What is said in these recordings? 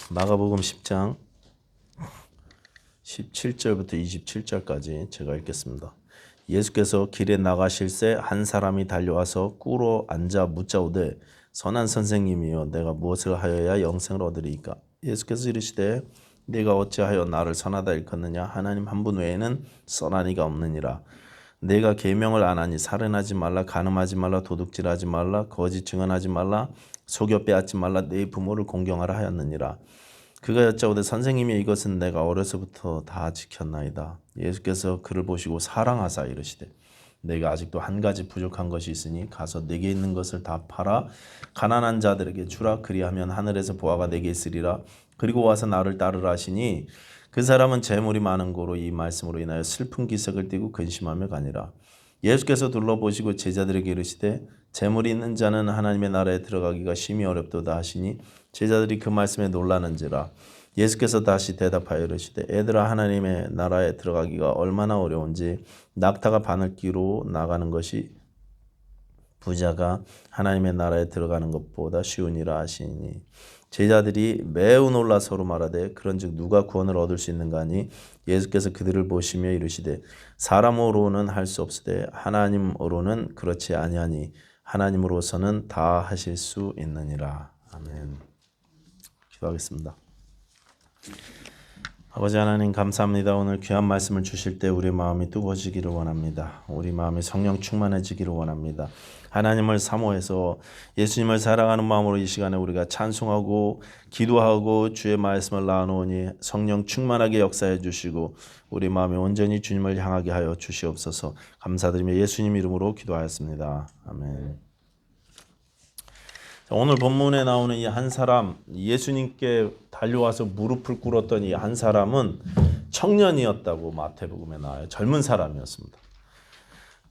마가복음 10장 17절부터 27절까지 제가 읽겠습니다. 예수께서 길에 나가실새 한 사람이 달려와서 꿇어 앉아 묻자오되 선한 선생님이여 내가 무엇을 하여야 영생을 얻으리이까? 예수께서 이르시되 네가 어찌하여 나를 선하다 일컫느냐? 하나님 한 분 외에는 선한 이가 없느니라. 내가 계명을 안 하니 살인하지 말라, 간음하지 말라, 도둑질하지 말라, 거짓 증언하지 말라, 속여 빼앗지 말라, 네 부모를 공경하라 하였느니라. 그가 여짜오되 선생님이 이것은 내가 어려서부터 다 지켰나이다. 예수께서 그를 보시고 사랑하사 이르시되 내가 아직도 한 가지 부족한 것이 있으니 가서 내게 있는 것을 다 팔아 가난한 자들에게 주라. 그리하면 하늘에서 보화가 내게 있으리라. 그리고 와서 나를 따르라 하시니 그 사람은 재물이 많은 고로 이 말씀으로 인하여 슬픈 기색을 띠고 근심하며 가니라. 예수께서 둘러보시고 제자들에게 이르시되 재물이 있는 자는 하나님의 나라에 들어가기가 심히 어렵도다 하시니 제자들이 그 말씀에 놀라는지라. 예수께서 다시 대답하여 이르시되 애들아, 하나님의 나라에 들어가기가 얼마나 어려운지 낙타가 바늘기로 나가는 것이 부자가 하나님의 나라에 들어가는 것보다 쉬우니라 하시니 제자들이 매우 놀라 서로 말하되 그런즉 누가 구원을 얻을 수 있는가 하니 예수께서 그들을 보시며 이르시되 사람으로는 할 수 없으되 하나님으로는 그렇지 아니하니 하나님으로서는 다 하실 수 있느니라. 아멘. 기도하겠습니다. 아버지 하나님 감사합니다. 오늘 귀한 말씀을 주실 때 우리 마음이 뜨거워지기를 원합니다. 우리 마음이 성령 충만해지기를 원합니다. 하나님을 사모해서 예수님을 사랑하는 마음으로 이 시간에 우리가 찬송하고 기도하고 주의 말씀을 나누오니 성령 충만하게 역사해 주시고 우리 마음이 온전히 주님을 향하게 하여 주시옵소서. 감사드리며 예수님 이름으로 기도하였습니다. 아멘. 오늘 본문에 나오는 이 한 사람, 예수님께 달려와서 무릎을 꿇었던 이 한 사람은 청년이었다고 마태복음에 나와요. 젊은 사람이었습니다.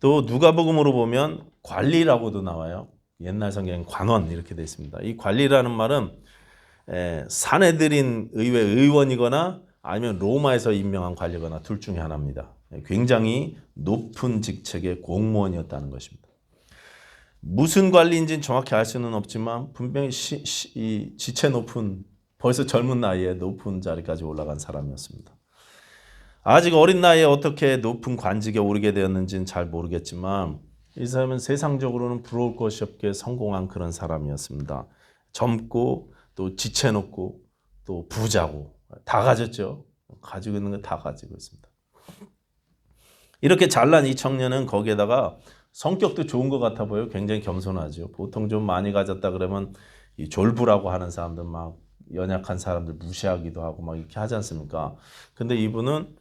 또 누가복음으로 보면 관리라고도 나와요. 옛날 성경엔 관원 이렇게 되어 있습니다. 이 관리라는 말은 사내들인 의회 의원이거나 아니면 로마에서 임명한 관리거나 둘 중에 하나입니다. 굉장히 높은 직책의 공무원이었다는 것입니다. 무슨 관리인지는 정확히 알 수는 없지만 분명히 이 지체 높은, 벌써 젊은 나이에 높은 자리까지 올라간 사람이었습니다. 아직 어린 나이에 어떻게 높은 관직에 오르게 되었는지는 잘 모르겠지만 이 사람은 세상적으로는 부러울 것이 없게 성공한 그런 사람이었습니다. 젊고 또 지체 높고 또 부자고 다 가졌죠. 가지고 있는 거 다 가지고 있습니다. 이렇게 잘난 이 청년은 거기에다가 성격도 좋은 것 같아 보여요. 굉장히 겸손하죠. 보통 좀 많이 가졌다 그러면 이 졸부라고 하는 사람들, 막 연약한 사람들 무시하기도 하고 막 이렇게 하지 않습니까? 근데 이분은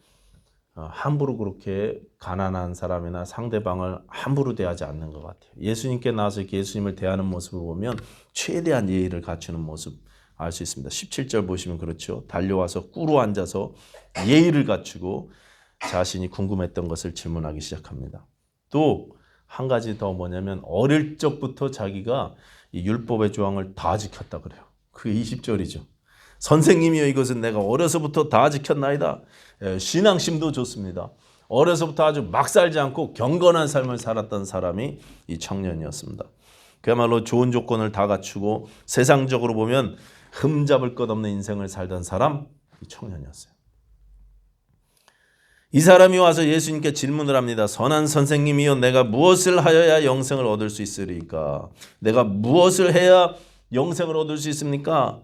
함부로 그렇게 가난한 사람이나 상대방을 함부로 대하지 않는 것 같아요. 예수님께 나와서 이렇게 예수님을 대하는 모습을 보면 최대한 예의를 갖추는 모습 알 수 있습니다. 17절 보시면 그렇죠. 달려와서 꿇어 앉아서 예의를 갖추고 자신이 궁금했던 것을 질문하기 시작합니다. 또 한 가지 더 뭐냐면 어릴 적부터 자기가 이 율법의 조항을 다 지켰다 그래요. 그 20절이죠. 선생님이여 이것은 내가 어려서부터 다 지켰나이다. 신앙심도 좋습니다. 어려서부터 아주 막 살지 않고 경건한 삶을 살았던 사람이 이 청년이었습니다. 그야말로 좋은 조건을 다 갖추고 세상적으로 보면 흠잡을 것 없는 인생을 살던 사람, 이 청년이었어요. 이 사람이 와서 예수님께 질문을 합니다. 선한 선생님이여 내가 무엇을 하여야 영생을 얻을 수 있으리까? 내가 무엇을 해야 영생을 얻을 수 있습니까?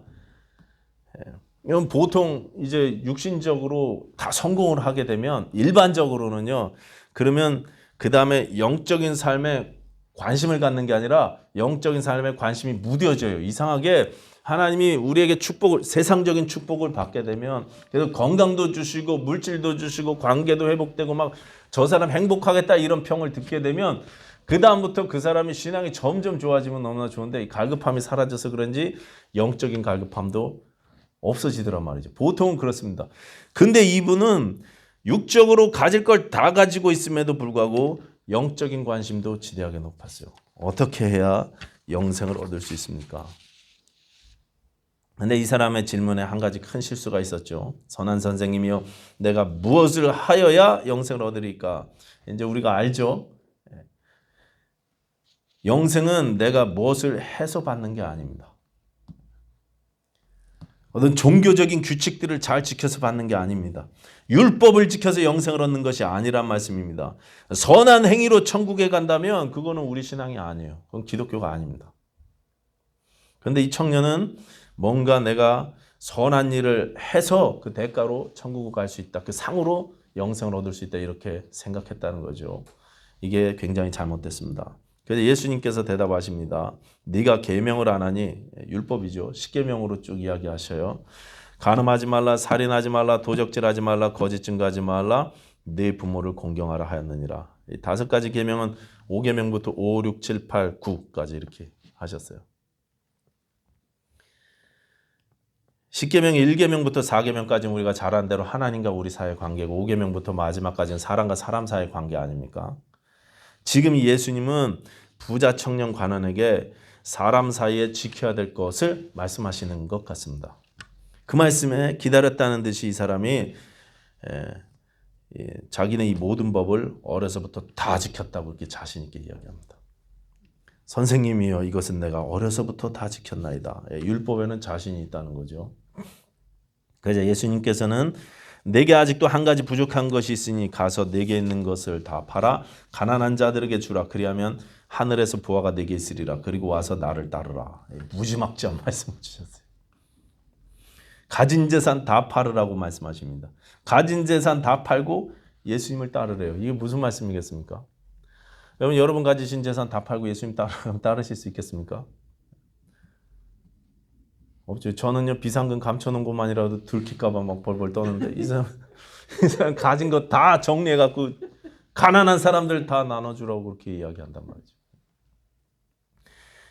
이건 보통 이제 육신적으로 다 성공을 하게 되면 일반적으로는요. 그러면 그 다음에 영적인 삶에 관심을 갖는 게 아니라 영적인 삶에 관심이 무뎌져요. 이상하게 하나님이 우리에게 축복을, 세상적인 축복을 받게 되면 그래서 건강도 주시고 물질도 주시고 관계도 회복되고 막 저 사람 행복하겠다 이런 평을 듣게 되면 그 다음부터 그 사람이 신앙이 점점 좋아지면 너무나 좋은데 이 갈급함이 사라져서 그런지 영적인 갈급함도 없어지더란 말이죠. 보통은 그렇습니다. 근데 이분은 육적으로 가질 걸 다 가지고 있음에도 불구하고 영적인 관심도 지대하게 높았어요. 어떻게 해야 영생을 얻을 수 있습니까? 근데 이 사람의 질문에 한 가지 큰 실수가 있었죠. 선한 선생님이요 내가 무엇을 하여야 영생을 얻으리까? 이제 우리가 알죠. 영생은 내가 무엇을 해서 받는 게 아닙니다. 어떤 종교적인 규칙들을 잘 지켜서 받는 게 아닙니다. 율법을 지켜서 영생을 얻는 것이 아니란 말씀입니다. 선한 행위로 천국에 간다면 그거는 우리 신앙이 아니에요. 그건 기독교가 아닙니다. 그런데 이 청년은 뭔가 내가 선한 일을 해서 그 대가로 천국을 갈 수 있다. 그 상으로 영생을 얻을 수 있다. 이렇게 생각했다는 거죠. 이게 굉장히 잘못됐습니다. 그래서 예수님께서 대답하십니다. 네가 계명을 안 하니, 율법이죠. 십계명으로 쭉 이야기하셔요. 간음하지 말라, 살인하지 말라, 도적질하지 말라, 거짓 증거하지 말라, 네 부모를 공경하라 하였느니라. 이 5가지 계명은 5계명부터 5, 6, 7, 8, 9까지 이렇게 하셨어요. 10계명 1계명부터 4계명까지는 우리가 잘한 대로 하나님과 우리 사이의 관계고 5계명부터 마지막까지는 사람과 사람 사이의 관계 아닙니까? 지금 예수님은 부자 청년 관원에게 사람 사이에 지켜야 될 것을 말씀하시는 것 같습니다. 그 말씀에 기다렸다는 듯이 이 사람이 자기는 이 모든 법을 어려서부터 다 지켰다고 이렇게 자신 있게 이야기합니다. 선생님이여, 이것은 내가 어려서부터 다 지켰나이다. 율법에는 자신이 있다는 거죠. 그래서 예수님께서는 내게 아직도 한 가지 부족한 것이 있으니 가서 내게 있는 것을 다 팔아 가난한 자들에게 주라. 그리하면 하늘에서 보화가 내게 있으리라. 그리고 와서 나를 따르라. 무지막지한 말씀을 주셨어요. 가진 재산 다 팔으라고 말씀하십니다. 가진 재산 다 팔고 예수님을 따르래요. 이게 무슨 말씀이겠습니까? 여러분 가지신 재산 다 팔고 예수님 따르실 수 있겠습니까? 없죠. 저는요, 비상금 감춰놓은 것만이라도 들킬까봐 막 벌벌 떠는데 이 사람 가진 거 다 정리해갖고 가난한 사람들 다 나눠주라고 그렇게 이야기한단 말이죠.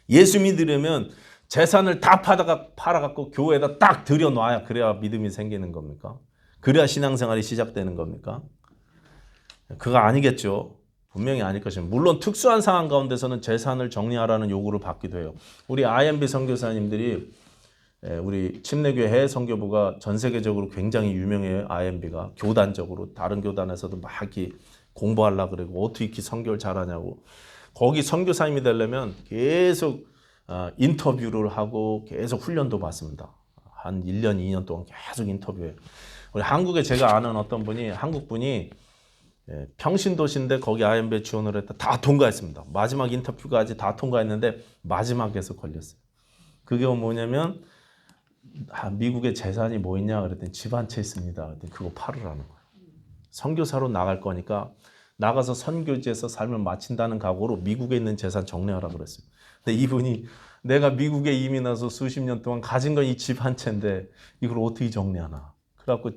예수 믿으려면 재산을 다 팔아갖고 교회에다 딱 들여놔야 그래야 믿음이 생기는 겁니까? 그래야 신앙생활이 시작되는 겁니까? 그거 아니겠죠. 분명히 아닐 것입니다. 물론 특수한 상황 가운데서는 재산을 정리하라는 요구를 받기도 해요. 우리 IMB 선교사님들이 우리 침례교회 해외 선교부가 전 세계적으로 굉장히 유명해요. IMB가 교단적으로 다른 교단에서도 막 이렇게 공부하려고 그러고 어떻게 이렇게 선교를 잘하냐고. 거기 선교사님이 되려면 계속 인터뷰를 하고 계속 훈련도 받습니다. 한 1년, 2년 동안 계속 인터뷰해요. 우리 한국에 제가 아는 어떤 분이 한국 분이 평신도시인데 거기 IMB에 지원을 했다. 다 통과했습니다. 마지막 인터뷰까지 다 통과했는데 마지막에서 걸렸어요. 그게 뭐냐면 미국에 재산이 뭐 있냐 그랬더니 집 한 채 있습니다. 그랬더니 그거 팔으라는 거예요. 선교사로 나갈 거니까 나가서 선교지에서 삶을 마친다는 각오로 미국에 있는 재산 정리하라 그랬어요. 근데 이분이 내가 미국에 이민 와서 수십 년 동안 가진 건 이 집 한 채인데 이걸 어떻게 정리하나. 그래갖고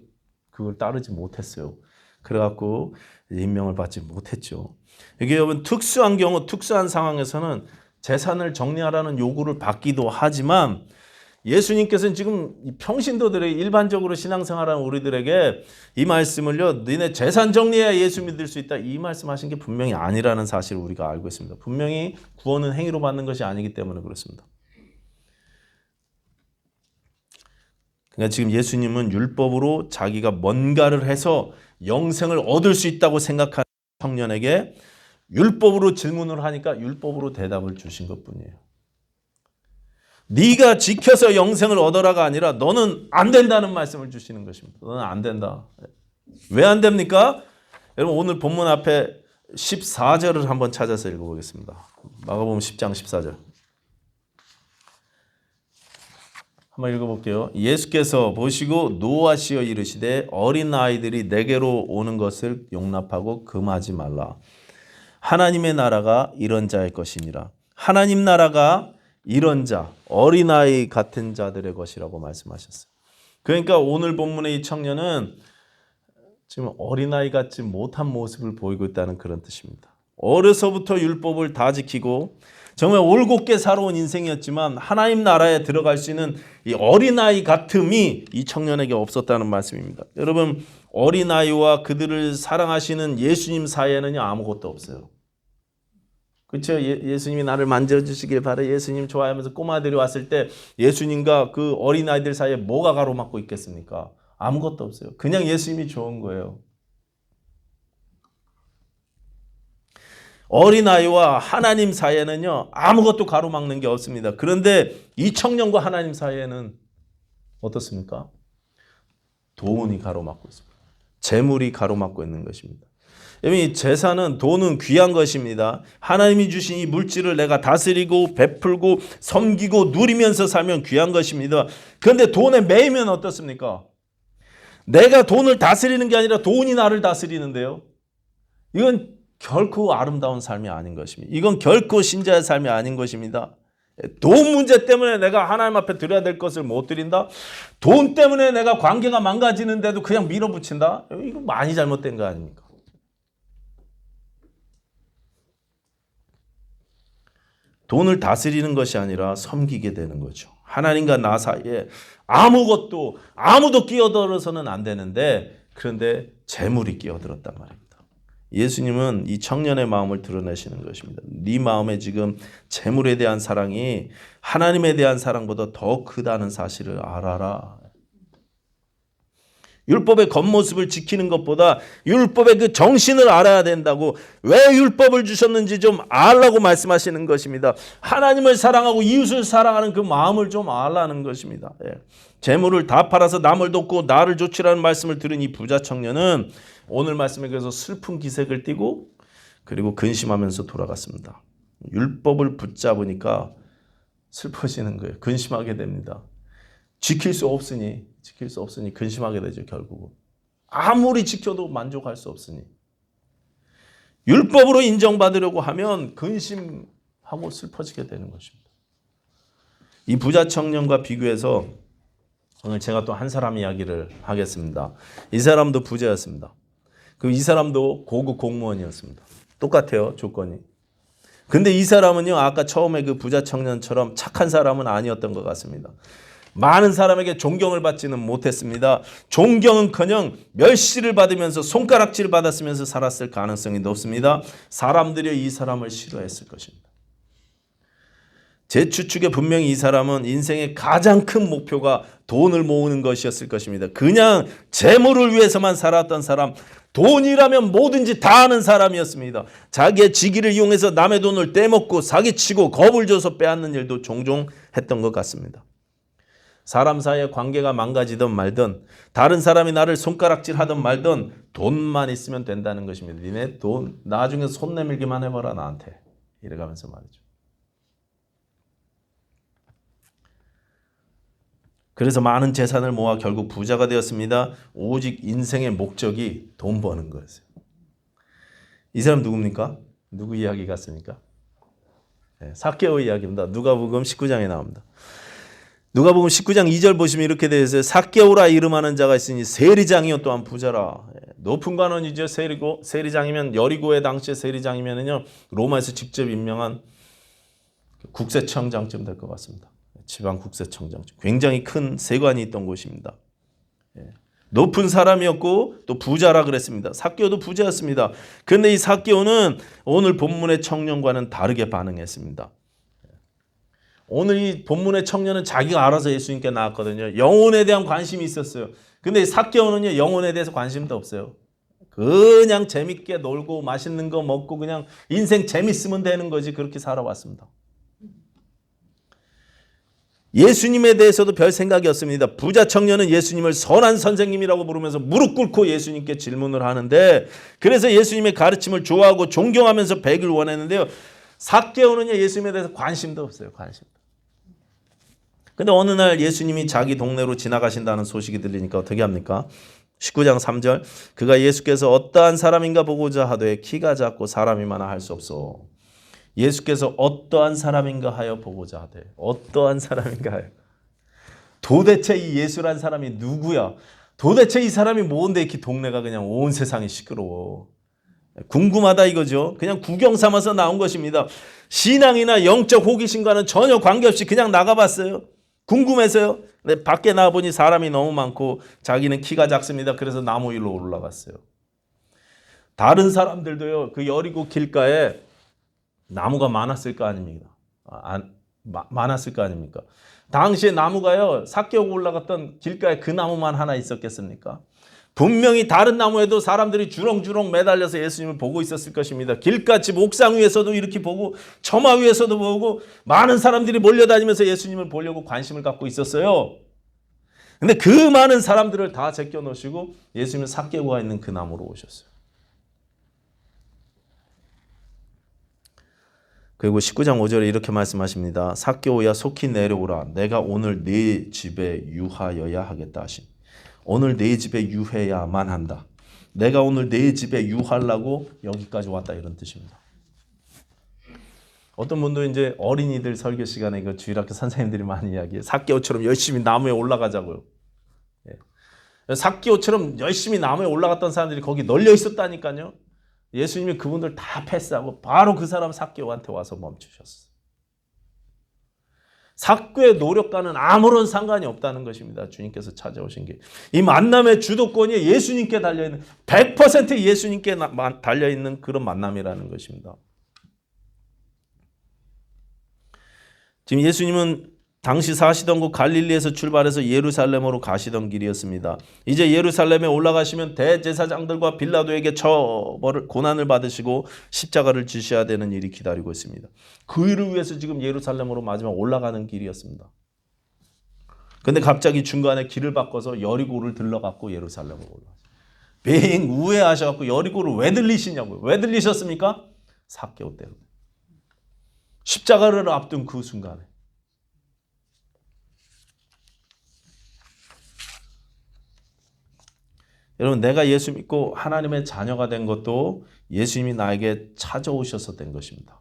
그걸 따르지 못했어요. 그래갖고 임명을 받지 못했죠. 이게 여러분 특수한 경우, 특수한 상황에서는 재산을 정리하라는 요구를 받기도 하지만 예수님께서는 지금 평신도들의 일반적으로 신앙생활하는 우리들에게 이 말씀을요, 너네 재산 정리해야 예수 믿을 수 있다, 이 말씀하신 게 분명히 아니라는 사실을 우리가 알고 있습니다. 분명히 구원은 행위로 받는 것이 아니기 때문에 그렇습니다. 그러니까 지금 예수님은 율법으로 자기가 뭔가를 해서 영생을 얻을 수 있다고 생각하는 청년에게 율법으로 질문을 하니까 율법으로 대답을 주신 것뿐이에요. 네가 지켜서 영생을 얻어라가 아니라 너는 안 된다는 말씀을 주시는 것입니다. 너는 안 된다. 왜 안 됩니까? 여러분 오늘 본문 앞에 14절을 한번 찾아서 읽어보겠습니다. 마가복음 10장 14절. 한번 읽어볼게요. 예수께서 보시고 노하시어 이르시되 어린 아이들이 내게로 오는 것을 용납하고 금하지 말라. 하나님의 나라가 이런 자의 것이니라. 하나님 나라가 이런 자, 어린아이 같은 자들의 것이라고 말씀하셨어요. 그러니까 오늘 본문의 이 청년은 지금 어린아이 같지 못한 모습을 보이고 있다는 그런 뜻입니다. 어려서부터 율법을 다 지키고 정말 올곧게 살아온 인생이었지만 하나님 나라에 들어갈 수 있는 이 어린아이 같음이 이 청년에게 없었다는 말씀입니다. 여러분 어린아이와 그들을 사랑하시는 예수님 사이에는 아무것도 없어요. 그렇죠? 예수님이 나를 만져주시길 바래. 예수님 좋아하면서 꼬마들이 왔을 때 예수님과 그 어린아이들 사이에 뭐가 가로막고 있겠습니까? 아무것도 없어요. 그냥 예수님이 좋은 거예요. 어린아이와 하나님 사이에는요 아무것도 가로막는 게 없습니다. 그런데 이 청년과 하나님 사이에는 어떻습니까? 돈이 가로막고 있습니다. 재물이 가로막고 있는 것입니다. 이 재산은, 돈은 귀한 것입니다. 하나님이 주신 이 물질을 내가 다스리고 베풀고 섬기고 누리면서 살면 귀한 것입니다. 그런데 돈에 매이면 어떻습니까? 내가 돈을 다스리는 게 아니라 돈이 나를 다스리는데요. 이건 결코 아름다운 삶이 아닌 것입니다. 이건 결코 신자의 삶이 아닌 것입니다. 돈 문제 때문에 내가 하나님 앞에 드려야 될 것을 못 드린다? 돈 때문에 내가 관계가 망가지는데도 그냥 밀어붙인다? 이거 많이 잘못된 거 아닙니까? 돈을 다스리는 것이 아니라 섬기게 되는 거죠. 하나님과 나 사이에 아무도 끼어들어서는 안 되는데, 그런데 재물이 끼어들었단 말입니다. 예수님은 이 청년의 마음을 드러내시는 것입니다. 네 마음에 지금 재물에 대한 사랑이 하나님에 대한 사랑보다 더 크다는 사실을 알아라. 율법의 겉모습을 지키는 것보다 율법의 그 정신을 알아야 된다고, 왜 율법을 주셨는지 좀 알라고 말씀하시는 것입니다. 하나님을 사랑하고 이웃을 사랑하는 그 마음을 좀 알라는 것입니다. 재물을 다 팔아서 남을 돕고 나를 좇으라는 말씀을 들은 이 부자 청년은 오늘 말씀에 그래서 슬픈 기색을 띠고 그리고 근심하면서 돌아갔습니다. 율법을 붙잡으니까 슬퍼지는 거예요. 근심하게 됩니다. 지킬 수 없으니 근심하게 되죠. 결국은 아무리 지켜도 만족할 수 없으니 율법으로 인정받으려고 하면 근심하고 슬퍼지게 되는 것입니다. 이 부자 청년과 비교해서 오늘 제가 또 한 사람 이야기를 하겠습니다. 이 사람도 부자였습니다. 이 사람도 고급 공무원이었습니다. 똑같아요, 조건이. 근데 이 사람은요, 아까 처음에 그 부자 청년처럼 착한 사람은 아니었던 것 같습니다. 많은 사람에게 존경을 받지는 못했습니다. 존경은커녕 멸시를 받으면서 손가락질을 받았으면서 살았을 가능성이 높습니다. 사람들이 이 사람을 싫어했을 것입니다. 제 추측에 분명히 이 사람은 인생의 가장 큰 목표가 돈을 모으는 것이었을 것입니다. 그냥 재물을 위해서만 살았던 사람, 돈이라면 뭐든지 다 하는 사람이었습니다. 자기의 직위를 이용해서 남의 돈을 떼먹고 사기치고 겁을 줘서 빼앗는 일도 종종 했던 것 같습니다. 사람 사이의 관계가 망가지든 말든, 다른 사람이 나를 손가락질하든 말든 돈만 있으면 된다는 것입니다. 니네 돈 나중에 손 내밀기만 해봐라 나한테, 이래가면서 말이죠. 그래서 많은 재산을 모아 결국 부자가 되었습니다. 오직 인생의 목적이 돈 버는 거였어요. 이 사람 누굽니까? 누구 이야기 같습니까? 삭개오 이야기입니다. 누가복음 19장에 나옵니다. 누가복음 19장 2절 보시면 이렇게 되어 있어요. 삭개오라 이름하는 자가 있으니 세리장이요 또한 부자라. 높은 관원이죠. 세리장이면, 여리고의 당시의 세리장이면은요, 로마에서 직접 임명한 국세청장쯤 될 것 같습니다. 지방 국세청장, 굉장히 큰 세관이 있던 곳입니다. 높은 사람이었고 또 부자라 그랬습니다. 삭개오도 부자였습니다. 그런데 이 삭개오는 오늘 본문의 청년과는 다르게 반응했습니다. 오늘 이 본문의 청년은 자기가 알아서 예수님께 나왔거든요. 영혼에 대한 관심이 있었어요. 근데 삭개오는요, 영혼에 대해서 관심도 없어요. 그냥 재밌게 놀고 맛있는 거 먹고 그냥 인생 재밌으면 되는 거지, 그렇게 살아왔습니다. 예수님에 대해서도 별 생각이 없습니다. 부자 청년은 예수님을 선한 선생님이라고 부르면서 무릎 꿇고 예수님께 질문을 하는데, 그래서 예수님의 가르침을 좋아하고 존경하면서 배기를 원했는데요, 삭개오는요, 예수님에 대해서 관심도 없어요. 관심도. 근데 어느 날 예수님이 자기 동네로 지나가신다는 소식이 들리니까 어떻게 합니까? 19장 3절, 그가 예수께서 어떠한 사람인가 보고자 하되 키가 작고 사람이 많아 할 수 없어. 예수께서 어떠한 사람인가 하여 보고자 하되, 어떠한 사람인가 하여. 도대체 이 예수란 사람이 누구야? 도대체 이 사람이 뭔데 이렇게 동네가 그냥 온 세상이 시끄러워. 궁금하다 이거죠. 그냥 구경 삼아서 나온 것입니다. 신앙이나 영적 호기심과는 전혀 관계없이 그냥 나가봤어요. 궁금해서요. 근데 밖에 나와보니 사람이 너무 많고 자기는 키가 작습니다. 그래서 나무 위로 올라갔어요. 다른 사람들도요, 그 여리고 길가에 나무가 많았을 거 아닙니까? 많았을 거 아닙니까? 당시에 나무가요, 삭개오가 올라갔던 길가에 그 나무만 하나 있었겠습니까? 분명히 다른 나무에도 사람들이 주렁주렁 매달려서 예수님을 보고 있었을 것입니다. 길가집 옥상 위에서도 이렇게 보고, 처마 위에서도 보고, 많은 사람들이 몰려다니면서 예수님을 보려고 관심을 갖고 있었어요. 근데 그 많은 사람들을 다 제껴 놓으시고 예수님은 삭개오가 있는 그 나무로 오셨어요. 그리고 19장 5절에 이렇게 말씀하십니다. 삭개오야 속히 내려오라. 내가 오늘 네 집에 유하여야 하겠다 하신. 오늘 네 집에 유해야만 한다. 내가 오늘 네 집에 유하려고 여기까지 왔다 이런 뜻입니다. 어떤 분도 이제 어린이들 설교 시간에 그 주일학교 선생님들이 많이 이야기해요. 삭개오처럼 열심히 나무에 올라가자고요. 예. 삭개오처럼 열심히 나무에 올라갔던 사람들이 거기 널려 있었다니까요. 예수님이 그분들 다 패스하고 바로 그 사람 삭개오한테 와서 멈추셨어요. 삭개오의 노력과는 아무런 상관이 없다는 것입니다. 주님께서 찾아오신 게. 이 만남의 주도권이 예수님께 달려있는 100% 예수님께 달려있는 그런 만남이라는 것입니다. 지금 예수님은 당시 사시던 곳 갈릴리에서 출발해서 예루살렘으로 가시던 길이었습니다. 이제 예루살렘에 올라가시면 대제사장들과 빌라도에게 처벌을 고난을 받으시고 십자가를 지셔야 되는 일이 기다리고 있습니다. 그 일을 위해서 지금 예루살렘으로 마지막 올라가는 길이었습니다. 근데 갑자기 중간에 길을 바꿔서 여리고를 들러갖고 예루살렘으로 올라가요. 배행 우회하셔갖고 여리고를 왜 들리시냐고요. 왜 들리셨습니까? 삭개오 때문에. 십자가를 앞둔 그 순간에. 여러분, 내가 예수 믿고 하나님의 자녀가 된 것도 예수님이 나에게 찾아오셔서 된 것입니다.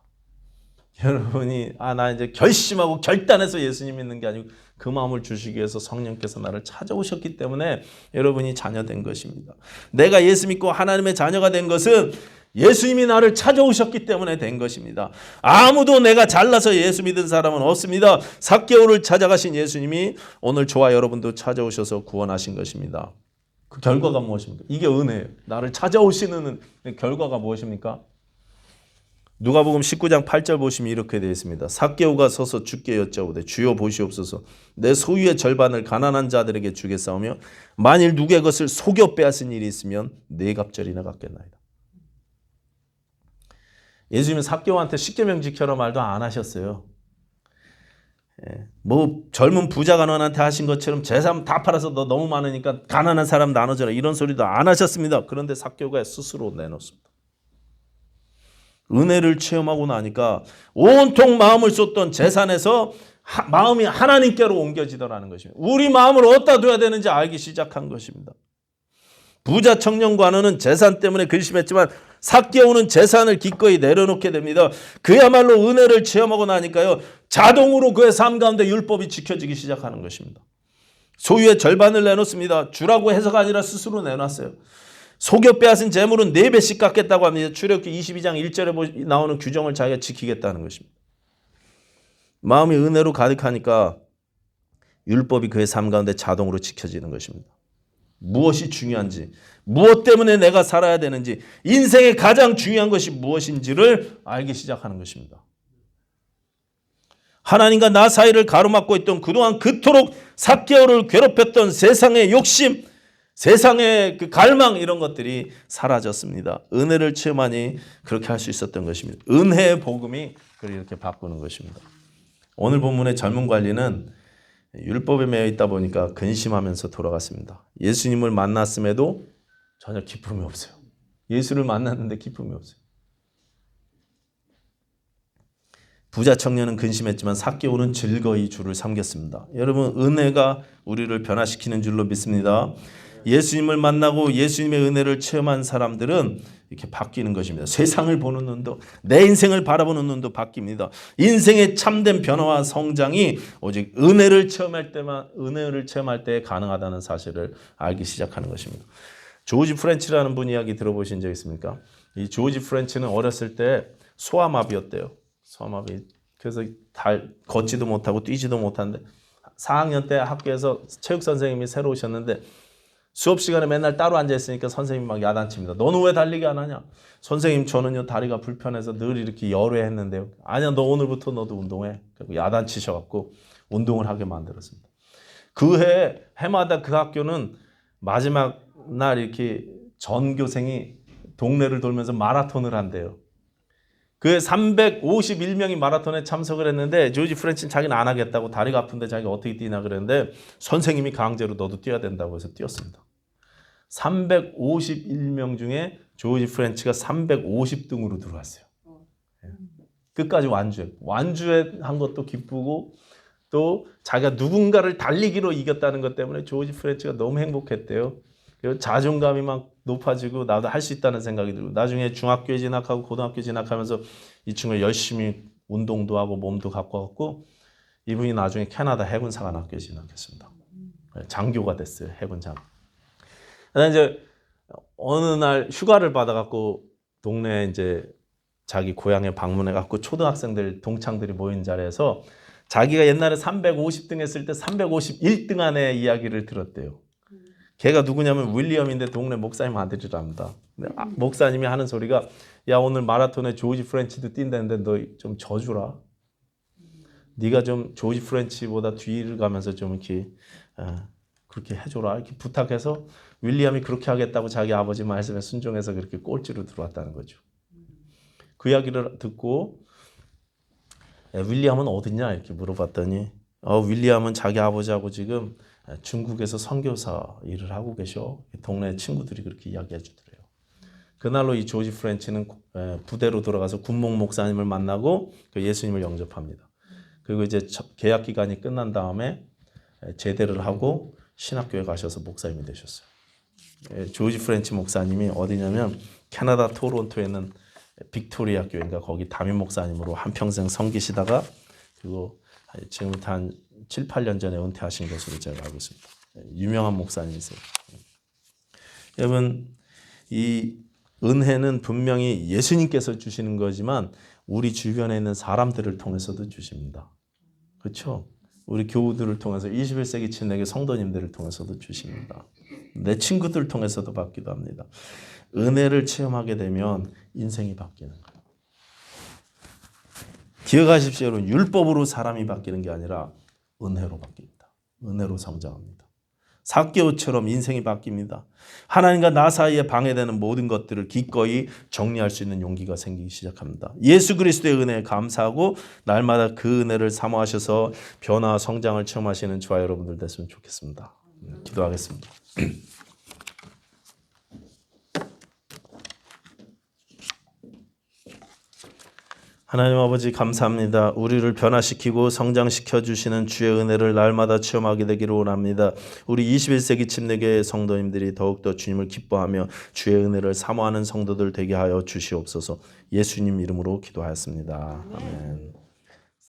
여러분이 나 이제 결심하고 결단해서 예수님 믿는 게 아니고 그 마음을 주시기 위해서 성령께서 나를 찾아오셨기 때문에 여러분이 자녀 된 것입니다. 내가 예수 믿고 하나님의 자녀가 된 것은 예수님이 나를 찾아오셨기 때문에 된 것입니다. 아무도 내가 잘나서 예수 믿은 사람은 없습니다. 삭개오를 찾아가신 예수님이 오늘 저와 여러분도 찾아오셔서 구원하신 것입니다. 그 결과가 무엇입니까? 이게 은혜예요. 나를 찾아오시는 결과가 무엇입니까? 누가복음 19장 8절 보시면 이렇게 되어 있습니다. 삭개오가 서서 주께 여짜오되 주여 보시옵소서 내 소유의 절반을 가난한 자들에게 주겠사오며 만일 누구의 것을 속여 빼앗은 일이 있으면 네 갑절이나 갚겠나이다. 예수님은 삭개오한테 십계명 지켜라 말도 안 하셨어요. 뭐 젊은 부자 간원한테 하신 것처럼 재산 다 팔아서 너 너무 많으니까 가난한 사람 나눠줘라 이런 소리도 안 하셨습니다. 그런데 삭개오가 스스로 내놓습니다. 은혜를 체험하고 나니까 온통 마음을 쏟던 재산에서 마음이 하나님께로 옮겨지더라는 것입니다. 우리 마음을 어디다 둬야 되는지 알기 시작한 것입니다. 부자 청년 관원은 재산 때문에 근심했지만 삭개오는 재산을 기꺼이 내려놓게 됩니다. 그야말로 은혜를 체험하고 나니까요. 자동으로 그의 삶 가운데 율법이 지켜지기 시작하는 것입니다. 소유의 절반을 내놓습니다. 주라고 해서가 아니라 스스로 내놨어요. 속여 빼앗은 재물은 4배씩 깎겠다고 합니다. 출애굽기 22장 1절에 나오는 규정을 자기가 지키겠다는 것입니다. 마음이 은혜로 가득하니까 율법이 그의 삶 가운데 자동으로 지켜지는 것입니다. 무엇이 중요한지, 무엇 때문에 내가 살아야 되는지, 인생의 가장 중요한 것이 무엇인지를 알기 시작하는 것입니다. 하나님과 나 사이를 가로막고 있던 그동안 그토록 삭개오를 괴롭혔던 세상의 욕심, 세상의 그 갈망 이런 것들이 사라졌습니다. 은혜를 체험하니 그렇게 할 수 있었던 것입니다. 은혜의 복음이 그를 이렇게 바꾸는 것입니다. 오늘 본문의 젊은 관리는 율법에 매여 있다 보니까 근심하면서 돌아갔습니다. 예수님을 만났음에도 전혀 기쁨이 없어요. 예수를 만났는데 기쁨이 없어요. 부자 청년은 근심했지만 삭개오는 즐거이 주를 섬겼습니다. 여러분, 은혜가 우리를 변화시키는 줄로 믿습니다. 예수님을 만나고 예수님의 은혜를 체험한 사람들은 이렇게 바뀌는 것입니다. 세상을 보는 눈도, 내 인생을 바라보는 눈도 바뀝니다. 인생의 참된 변화와 성장이 오직 은혜를 체험할 때 가능하다는 사실을 알기 시작하는 것입니다. 조지 프렌치라는 분 이야기 들어보신 적 있습니까? 이 조지 프렌치는 어렸을 때 소아마비였대요. 소아마비. 그래서 걷지도 못하고 뛰지도 못하는데 4학년 때 학교에서 체육 선생님이 새로 오셨는데 수업 시간에 맨날 따로 앉아있으니까 선생님이 막 야단칩니다. 너는 왜 달리기 안 하냐? 선생님 저는요 다리가 불편해서 늘 이렇게 열외했는데요. 아니야 너 오늘부터 너도 운동해. 그리고 야단치셔갖고 운동을 하게 만들었습니다. 그 해마다 그 학교는 마지막 날 이렇게 전교생이 동네를 돌면서 마라톤을 한대요. 그 351명이 마라톤에 참석을 했는데 조지 프렌치는 자기는 안 하겠다고 다리가 아픈데 자기가 어떻게 뛰나 그랬는데 선생님이 강제로 너도 뛰어야 된다고 해서 뛰었습니다. 351명 중에 조지 프렌치가 350등으로 들어왔어요. 끝까지 완주한 것도 기쁘고 또 자기가 누군가를 달리기로 이겼다는 것 때문에 조지 프렌치가 너무 행복했대요. 그리고 자존감이 막 높아지고 나도 할 수 있다는 생각이 들고 나중에 중학교에 진학하고 고등학교에 진학하면서 이 친구가 열심히 운동도 하고 몸도 가꿔갖고 이분이 나중에 캐나다 해군사관학교에 진학했습니다. 장교가 됐어요. 해군장. 그다음에 이제 어느 날 휴가를 받아갖고 동네에 이제 자기 고향에 방문해갖고 초등학생들 동창들이 모인 자리에서 자기가 옛날에 350등 했을 때 351등 안에 이야기를 들었대요. 걔가 누구냐면 윌리엄인데 동네 목사님 아들이랍니다. 목사님이 하는 소리가 야 오늘 마라톤에 조지 프렌치도 뛴다는데 너 좀 져주라. 네가 좀 조지 프렌치보다 뒤를 가면서 좀 이렇게 그렇게 해줘라 이렇게 부탁해서 윌리엄이 그렇게 하겠다고 자기 아버지 말씀에 순종해서 그렇게 꼴찌로 들어왔다는 거죠. 그 이야기를 듣고 윌리엄은 어딨냐 이렇게 물어봤더니 윌리엄은 자기 아버지하고 지금 중국에서 선교사 일을 하고 계셔. 동네 친구들이 그렇게 이야기해 주더래요. 그날로 이 조지 프렌치는 부대로 돌아가서 군목 목사님을 만나고 예수님을 영접합니다. 그리고 이제 계약 기간이 끝난 다음에 제대를 하고 신학교에 가셔서 목사님이 되셨어요. 조지 프렌치 목사님이 어디냐면 캐나다 토론토에 있는 빅토리아 교회인가 거기 담임 목사님으로 한평생 섬기시다가 그리고 지금부터 한 7, 8년 전에 은퇴하신 것으로 제가 알고 있습니다. 유명한 목사님이세요. 여러분 이 은혜는 분명히 예수님께서 주시는 거지만 우리 주변에 있는 사람들을 통해서도 주십니다. 그렇죠? 우리 교우들을 통해서 21세기 친내교 성도님들을 통해서도 주십니다. 내 친구들 통해서도 받기도 합니다. 은혜를 체험하게 되면 인생이 바뀌는 거예요. 기억하십시오. 여러분. 율법으로 사람이 바뀌는 게 아니라 은혜로 바뀝니다. 은혜로 성장합니다. 삭개오처럼 인생이 바뀝니다. 하나님과 나 사이에 방해되는 모든 것들을 기꺼이 정리할 수 있는 용기가 생기기 시작합니다. 예수 그리스도의 은혜에 감사하고 날마다 그 은혜를 사모하셔서 변화와 성장을 체험하시는 저와 여러분들 됐으면 좋겠습니다. 기도하겠습니다. 하나님 아버지 감사합니다. 우리를 변화시키고 성장시켜 주시는 주의 은혜를 날마다 체험하게 되기를 원합니다. 우리 21세기 침례교회 성도님들이 더욱더 주님을 기뻐하며 주의 은혜를 사모하는 성도들 되게 하여 주시옵소서. 예수님 이름으로 기도하였습니다. 아멘.